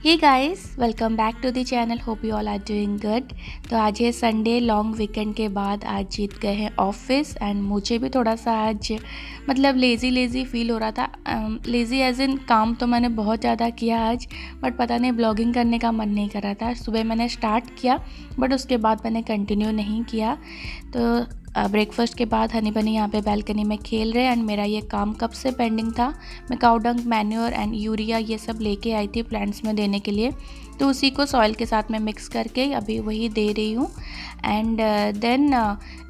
Hey guys, welcome back to the channel. Hope you all are doing good. तो आज है Sunday, long weekend के बाद आज जीत गए हैं ऑफिस एंड मुझे भी थोड़ा सा आज लेज़ी फील हो रहा था। लेज़ी एज इन काम तो मैंने बहुत ज़्यादा किया आज, बट पता नहीं ब्लॉगिंग करने का मन नहीं कर रहा था। सुबह मैंने स्टार्ट किया बट उसके बाद मैंने कंटिन्यू नहीं किया। तो ब्रेकफास्ट के बाद हनी बनी यहाँ पे बालकनी में खेल रहे हैं एंड मेरा ये काम कब से पेंडिंग था। मैं cow dung, manure and urea ये सब लेके आई थी प्लांट्स में देने के लिए, तो उसी को सॉइल के साथ में मिक्स करके अभी वही दे रही हूँ। एंड देन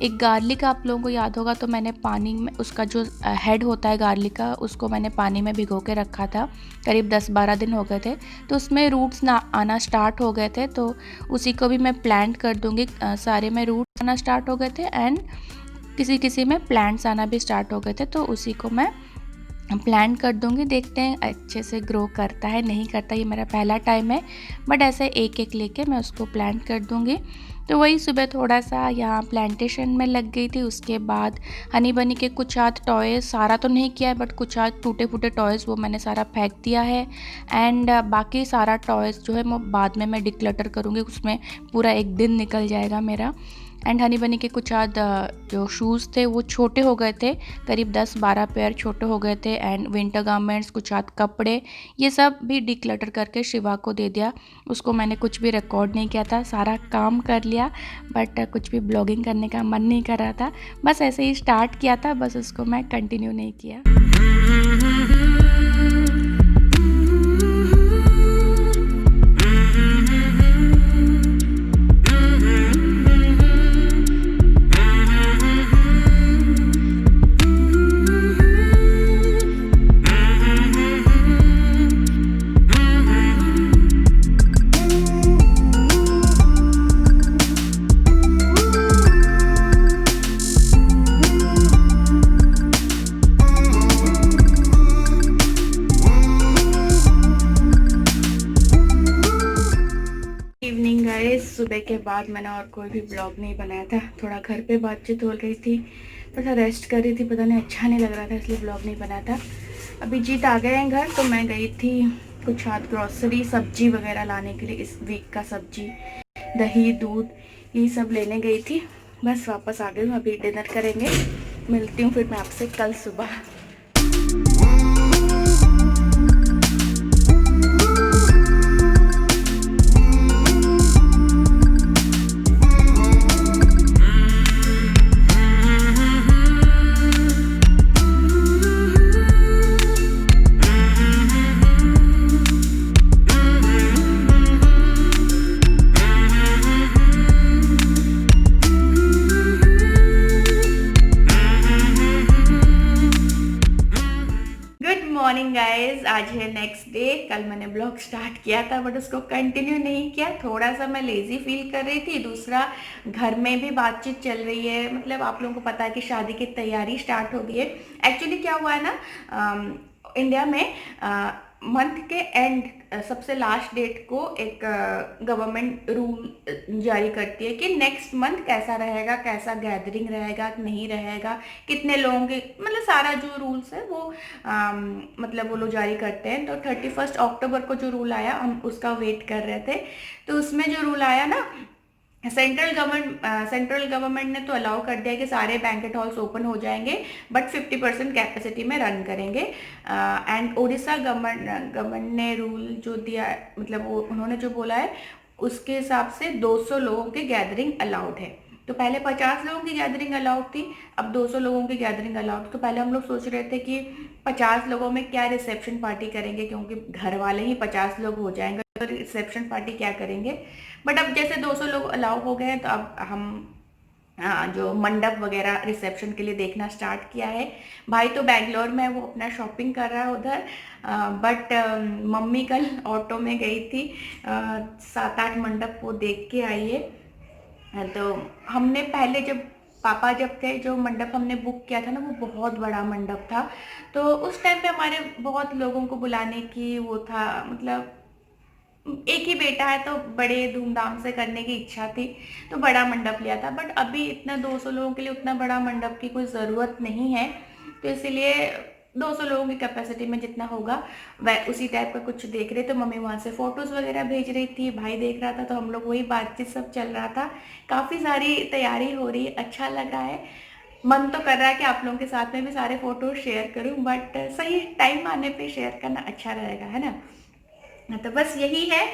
एक गार्लिक, आप लोगों को याद होगा तो मैंने पानी में उसका जो हेड होता है गार्लिक का, उसको मैंने पानी में भिगो के रखा था। करीब 10-12 दिन हो गए थे, तो उसमें रूट्स ना आना स्टार्ट हो गए थे, तो उसी को भी मैं प्लांट कर दूँगी। सारे में रूट्स आना स्टार्ट हो गए थे एंड किसी किसी में प्लांट्स आना भी स्टार्ट हो गए थे, तो उसी को मैं प्लांट कर दूंगी। देखते हैं अच्छे से ग्रो करता है नहीं करता, ये मेरा पहला टाइम है, बट ऐसे एक एक लेके मैं उसको प्लांट कर दूंगी। तो वही सुबह थोड़ा सा यहाँ प्लांटेशन में लग गई थी। उसके बाद हनी बनी के कुछ आध टॉयज़, सारा तो नहीं किया है बट कुछ आध टूटे फूटे टॉयज़ वो मैंने सारा फेंक दिया है। एंड बाकी सारा टॉयज़ जो है वो बाद में मैं डिक्लटर करूँगी, उसमें पूरा एक दिन निकल जाएगा मेरा। एंड हनी बनी के कुछ आध जो शूज़ थे वो छोटे हो गए थे, करीब 10-12 पेयर छोटे हो गए थे। एंड विंटर गारमेंट्स, कुछ आध कपड़े, ये सब भी डिक्लटर करके शिवा को दे दिया। उसको मैंने कुछ भी रिकॉर्ड नहीं किया था, सारा काम कर लिया, बट कुछ भी ब्लॉगिंग करने का मन नहीं कर रहा था। बस ऐसे ही स्टार्ट किया था, बस उसको मैं कंटिन्यू नहीं किया। इवनिंग गाइस, सुबह के बाद मैंने और कोई भी ब्लॉग नहीं बनाया था। थोड़ा घर पे बातचीत हो रही थी, थोड़ा रेस्ट कर रही थी, पता नहीं अच्छा नहीं लग रहा था इसलिए ब्लॉग नहीं बनाया था। अभी जीत आ गए हैं घर, तो मैं गई थी कुछ हाथ ग्रॉसरी सब्जी वगैरह लाने के लिए, इस वीक का सब्जी, दही, दूध, ये सब लेने गई थी। बस वापस आ गई हूँ, अभी डिनर करेंगे। मिलती हूँ फिर मैं आपसे कल सुबह। मॉर्निंग गाइज, आज है नेक्स्ट डे। कल मैंने ब्लॉग स्टार्ट किया था बट उसको कंटिन्यू नहीं किया, थोड़ा सा मैं लेजी फील कर रही थी। दूसरा, घर में भी बातचीत चल रही है, मतलब आप लोगों को पता है कि शादी की तैयारी स्टार्ट हो गई है। एक्चुअली क्या हुआ है ना, इंडिया में मंथ के एंड सबसे लास्ट डेट को एक गवर्नमेंट रूल जारी करती है कि नेक्स्ट मंथ कैसा रहेगा, कैसा गैदरिंग रहेगा, नहीं रहेगा, कितने लोगों के, मतलब सारा जो रूल्स है वो मतलब वो लोग जारी करते हैं। तो 31 अक्टूबर को जो रूल आया, हम उसका वेट कर रहे थे। तो उसमें जो रूल आया ना, सेंट्रल गवर्नमेंट ने तो अलाउ कर दिया कि सारे बैंकेट हॉल्स ओपन हो जाएंगे बट 50% कैपेसिटी में रन करेंगे। एंड उड़ीसा गवर्नमेंट ने रूल जो दिया, मतलब वो उन्होंने जो बोला है उसके हिसाब से 200 लोगों की गैदरिंग अलाउड है। तो पहले 50 लोगों की गैदरिंग अलाउड थी, अब 200 लोगों की गैदरिंग अलाउड। तो पहले हम लोग सोच रहे थे कि 50 लोगों में क्या रिसेप्शन पार्टी करेंगे, क्योंकि घर वाले ही 50 लोग हो जाएंगे, तो रिसेप्शन पार्टी क्या करेंगे। बट अब जैसे 200 लोग अलाउ हो गए हैं, तो अब हम जो मंडप वगैरह रिसेप्शन के लिए देखना स्टार्ट किया है। भाई तो बैंगलोर में, वो अपना शॉपिंग कर रहा है उधर, बट मम्मी कल ऑटो में गई थी, 7-8 मंडप वो देख के आई है। तो हमने पहले जब पापा जब थे, जो मंडप हमने बुक किया था ना, वो बहुत बड़ा मंडप था। तो उस टाइम पे हमारे बहुत लोगों को बुलाने की वो था, मतलब एक ही बेटा है तो बड़े धूमधाम से करने की इच्छा थी, तो बड़ा मंडप लिया था। बट अभी इतना 200 लोगों के लिए उतना बड़ा मंडप की कोई ज़रूरत नहीं है, तो इसलिए 200 लोगों की कैपेसिटी में जितना होगा वह उसी टाइप का कुछ देख रहे। तो मम्मी वहाँ से फ़ोटोज़ वगैरह भेज रही थी, भाई देख रहा था, तो हम लोग वही बातचीत सब चल रहा था। काफ़ी सारी तैयारी हो रही है, अच्छा लग रहा है। मन तो कर रहा है कि आप लोगों के साथ में भी सारे फ़ोटो शेयर करूं, बट सही टाइम आने पे शेयर करना अच्छा रहेगा, है ना। तो बस यही है।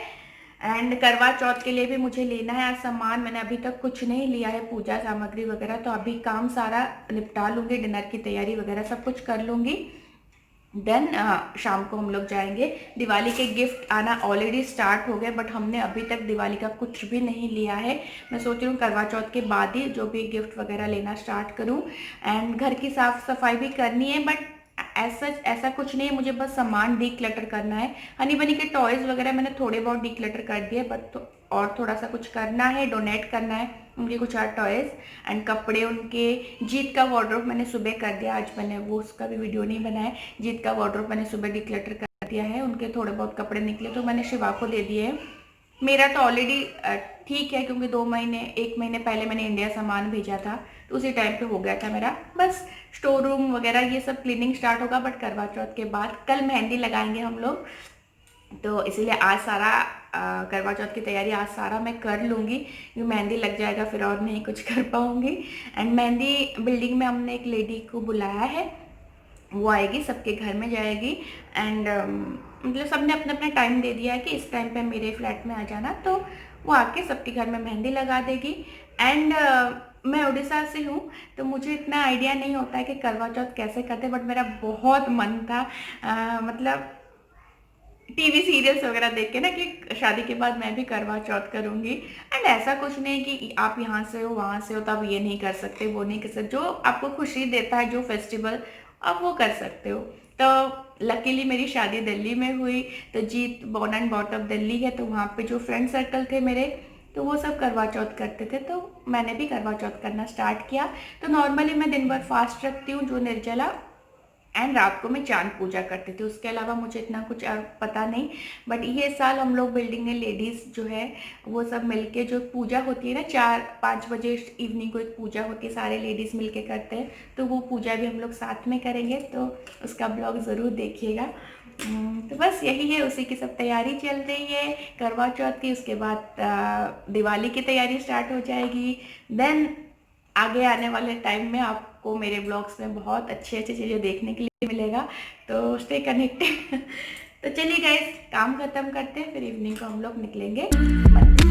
एंड करवा चौथ के लिए भी मुझे लेना है आज सामान। मैंने अभी तक कुछ नहीं लिया है, पूजा सामग्री वगैरह, तो अभी काम सारा निपटा लूँगी, डिनर की तैयारी वगैरह सब कुछ कर लूँगी। देन शाम को हम लोग जाएंगे। दिवाली के गिफ्ट आना ऑलरेडी स्टार्ट हो गए, बट हमने अभी तक दिवाली का कुछ भी नहीं लिया है। मैं सोच रही हूँ करवा चौथ के बाद ही जो भी गिफ्ट वगैरह लेना स्टार्ट करूँ। एंड घर की साफ सफाई भी करनी है, बट ऐसा कुछ नहीं है, मुझे बस सामान डी क्लटर करना है। हनी बनी के टॉयज़ वगैरह मैंने थोड़े बहुत डी क्लटर कर दिए, बट तो और थोड़ा सा कुछ करना है, डोनेट करना है उनके कुछ और टॉयज़। एंड कपड़े उनके, जीत का वार्डरोब मैंने सुबह कर दिया, आज मैंने वो उसका भी वीडियो नहीं बनाया। जीत का वार्डरोब मैंने सुबह डिक्लटर कर दिया है, उनके थोड़े बहुत कपड़े निकले तो मैंने शिवा को दे दिए हैं। मेरा तो ऑलरेडी ठीक है, क्योंकि 1 महीने पहले मैंने इंडिया सामान भेजा था, तो उसी टाइम पे हो गया था मेरा। बस स्टोर रूम वगैरह ये सब क्लीनिंग स्टार्ट होगा, बट करवा चौथ के बाद। कल मेहंदी लगाएंगे हम लोग, तो इसीलिए आज सारा करवा चौथ की तैयारी आज सारा मैं कर लूँगी, क्योंकि मेहंदी लग जाएगा फिर और नहीं कुछ कर पाऊँगी। एंड मेहंदी बिल्डिंग में हमने एक लेडी को बुलाया है, वो आएगी, सबके घर में जाएगी। एंड मतलब सबने अपना अपना टाइम दे दिया है कि इस टाइम पे मेरे फ्लैट में आ जाना, तो वो आके सबके घर में मेहंदी लगा देगी। एंड मैं उड़ीसा से हूँ, तो मुझे इतना आइडिया नहीं होता है कि करवा चौथ कैसे करते, बट मेरा बहुत मन था, मतलब टीवी सीरियल्स वगैरह देख के ना, कि शादी के बाद मैं भी करवा चौथ करूँगी। एंड ऐसा कुछ नहीं कि आप यहाँ से हो वहाँ से हो तो आप ये नहीं कर सकते, वो नहीं कर सकते। जो आपको खुशी देता है, जो फेस्टिवल, आप वो कर सकते हो। तो लकीली मेरी शादी दिल्ली में हुई, तो Jeet born and bought up Delhi है, तो वहाँ पे जो फ्रेंड सर्कल थे मेरे, तो वो सब करवा चौथ करते थे, तो मैंने भी करवा चौथ करना स्टार्ट किया। तो नॉर्मली मैं दिन भर फास्ट रखती हूँ, जो निर्जला, एंड रात को मैं चांद पूजा करती थी। उसके अलावा मुझे इतना कुछ पता नहीं। बट ये साल हम लोग बिल्डिंग में लेडीज़ जो है वो सब मिलके, जो पूजा होती है ना 4-5 बजे इवनिंग को एक पूजा होती है, सारे लेडीज़ मिलके करते हैं, तो वो पूजा भी हम लोग साथ में करेंगे, तो उसका ब्लॉग ज़रूर देखिएगा। तो बस यही है, उसी की सब तैयारी चल रही है करवा चौथ की। उसके बाद दिवाली की तैयारी स्टार्ट हो जाएगी। देन आगे आने वाले टाइम में आपको मेरे ब्लॉग्स में बहुत अच्छी अच्छी चीज़ें देखने के लिए मिलेगा, तो स्टे कनेक्टेड। तो चलिए गाइस, काम खत्म करते हैं, फिर इवनिंग को हम लोग निकलेंगे मंदिर।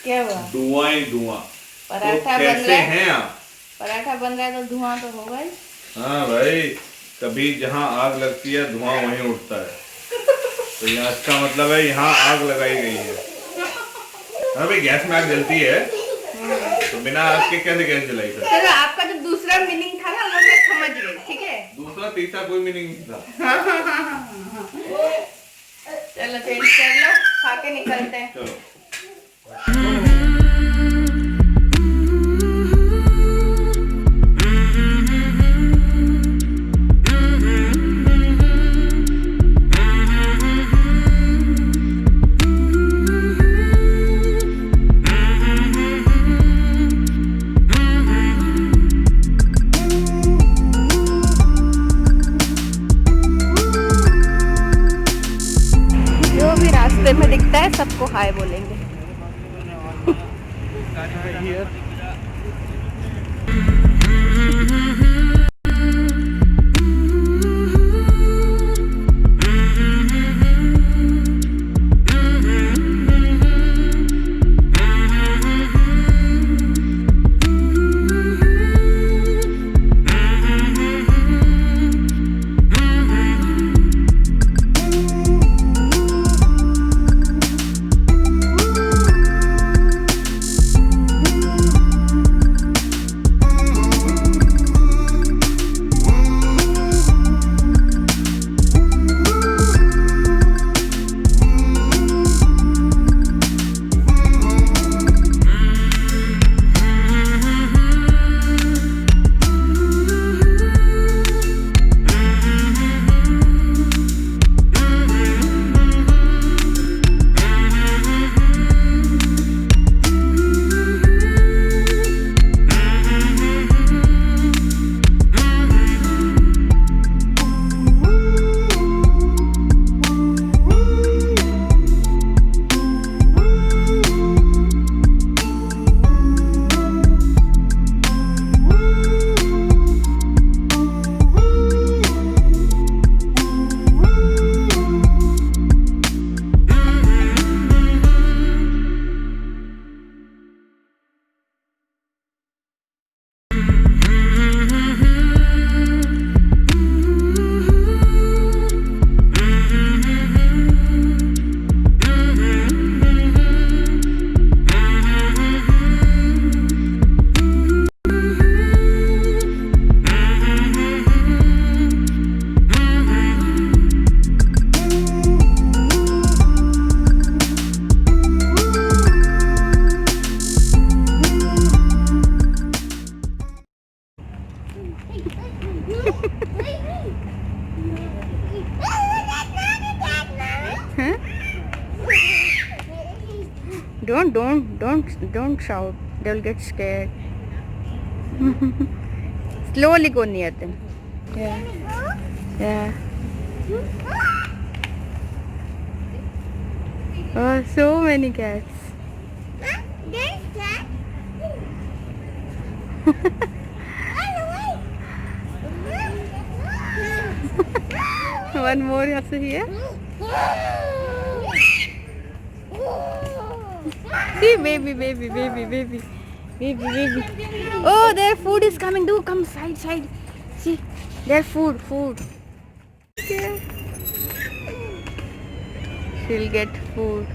क्या हुआ? धुआं ही धुआं। पराठा तो बन कैसे रहा है, हैं आप? पराठा बन रहा है तो धुआं तो होगा ही। हाँ भाई, कभी जहाँ आग लगती है धुआं वहीं उठता है, तो यहाँ इसका मतलब है यहाँ आग लगाई गई है। हाँ भाई, गैस में आग जलती है तो बिना आग के कैसे गैस जलाई सकते? चलो, आपका जो दूसरा मीनिंग था ना वो मैं समझ गई, ठीक है। दूसरा तीसरा कोई मीनिंग नहीं था। चलो चेंज कर लो, खा के निकलते हैं। चलो। रास्ते में दिखता है सबको हाय बोलेंगे। Don't shout. They'll get scared. Slowly go near them. Yeah. Yeah. Oh, so many cats. One more also here. See, baby. Oh, their food is coming. Do come side. See, their food. Okay. She'll get food.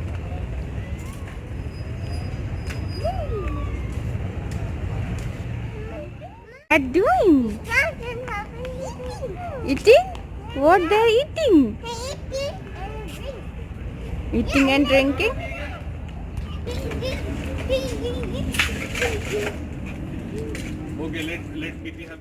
What are you doing? Eating? What they're eating? Eating and drinking? Okay, let's Kitty have.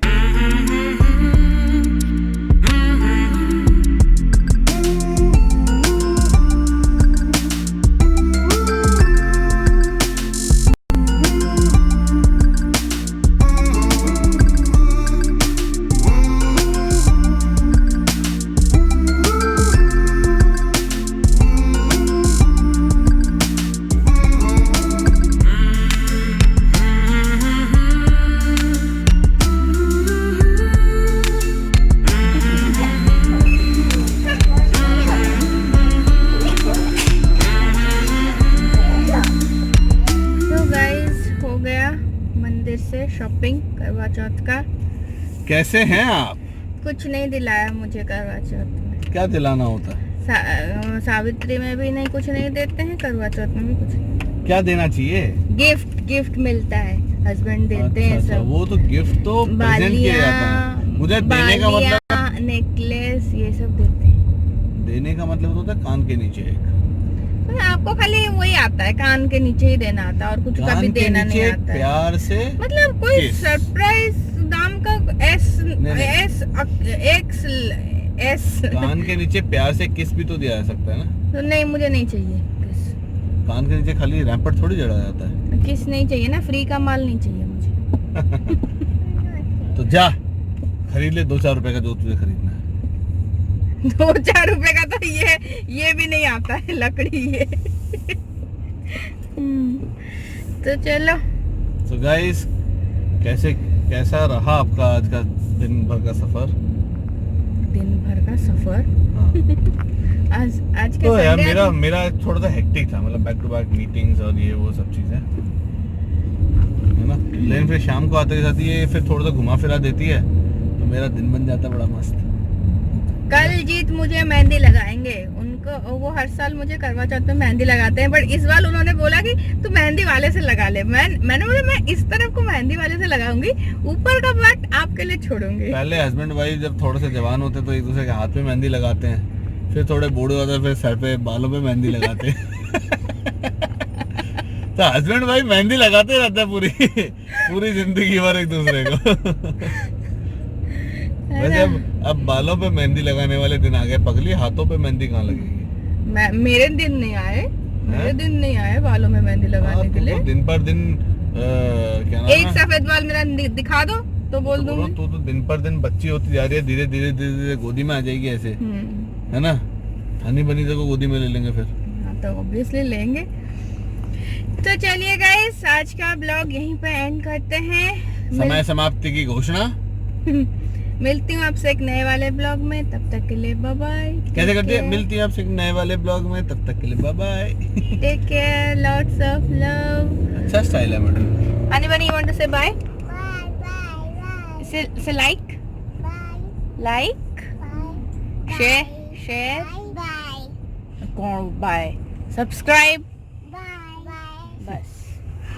से shopping करवा चौथ का। कैसे हैं आप? कुछ नहीं दिलाया मुझे करवा चौथ में। क्या दिलाना होता है? सावित्री में भी नहीं, कुछ नहीं देते हैं, करवा चौथ में भी कुछ नहीं। क्या देना चाहिए? गिफ्ट मिलता है, हस्बैंड देते हैं सब। वो तो गिफ्ट तो प्रेजेंट किया जाता है। मुझे देने का मतलब नेकलेस ये सब देते हैं। देने का मतलब होता है कान के नीचे एक। तो आपको खाली वही आता है, कान के नीचे ही देना आता है और कुछ कभी देना नहीं आता है। प्यार से मतलब कोई सरप्राइज दाम का एस कान के नीचे प्यार से किस भी तो दिया जा सकता है ना। तो नहीं, मुझे नहीं चाहिए किस। कान के नीचे खाली रैपर थोड़ी जड़ा जाता है। किस नहीं चाहिए ना, फ्री का माल नहीं चाहिए मुझे। तो जा खरीद ले 2-4 रुपए का जो तुझे खरीदना है। 2-4 रुपए का तो ये भी नहीं आता है, लकड़ी ये। तो चलो। So guys, कैसा रहा आपका आज का दिन भर का सफर? हाँ। आज के तो यार मेरा थोड़ा सा हेक्टिक था, मतलब बैक टू बैक मीटिंग्स और ये वो सब चीजें है ना। लेकिन फिर शाम को आते के साथ ये फिर थोड़ा सा घुमा फिरा देती है तो मेरा दिन बन जाता बड़ा मस्त। कल जीत मुझे मेहंदी लगाएंगे, उनको वो हर साल मुझे करवा चौथ में मेहंदी लगाते हैं, बट इस बार उन्होंने बोला कि तू मेहंदी वाले से लगा ले। मैंने बोला मैं इस तरफ को मेहंदी वाले से लगाऊंगी, ऊपर का पार्ट आपके लिए छोड़ूंगी। पहले हस्बैंड वाइफ जब थोड़े से जवान होते तो एक दूसरे के हाथ पे मेहंदी लगाते हैं, फिर थोड़े बूढ़े होते फिर सर पे बालों पे मेहंदी लगाते हैं। तो हस्बैंड वाइफ मेहंदी लगाते रहते हैं पूरी जिंदगी भर एक दूसरे को। वैसे अब बालों पे मेहंदी लगाने वाले दिन आ गए, पगली हाथों पे मेहंदी कहाँ लगेगी? मेरे दिन नहीं आए बालों में मेहंदी लगाने के लिए। दिन पर दिन क्या नाम एक सफेद बाल मेरा दिखा दो तो बोल दूंगी। तू तो दिन पर दिन बच्ची होती जा रही है, धीरे धीरे गोदी में आ जाएगी ऐसे, है ना। हनी बनी को गोदी में ले लेंगे फिर। हाँ तो ऑब्वियसली लेंगे। तो चलिए गाइस, आज का ब्लॉग यहीं पे एंड करते हैं। समय समाप्ति की घोषणा। मिलती हूँ आपसे एक नए वाले ब्लॉग में, तब तक के लिए बाय बाय। कैसे करती है? मिलती है आपसे एक नए वाले ब्लॉग में, तब तक के लिए bye bye. Take care, lots of love. अच्छा स्टाइल है madam. Honey bunny, you want to say bye? Say like share कौन बाय, सब्सक्राइब,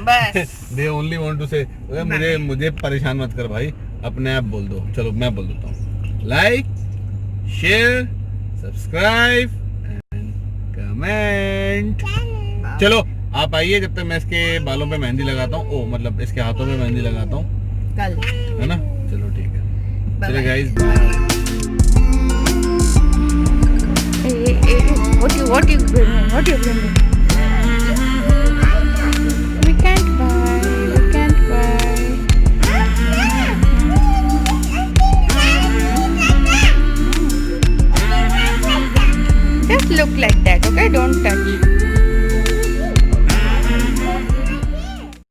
बस। They only want to say, मुझे परेशान मत कर भाई, अपने आप बोल दो। चलो मैं बोल देता हूँ, like share subscribe and comment. चलो आप आइए, जब तक मैं इसके बालों पे मेहंदी लगाता हूँ, ओ मतलब इसके हाथों में मेहंदी लगाता हूँ कल, है ना। चलो ठीक है, चलो guys what you bringing? We can't buy. Just look like that, okay? Don't touch.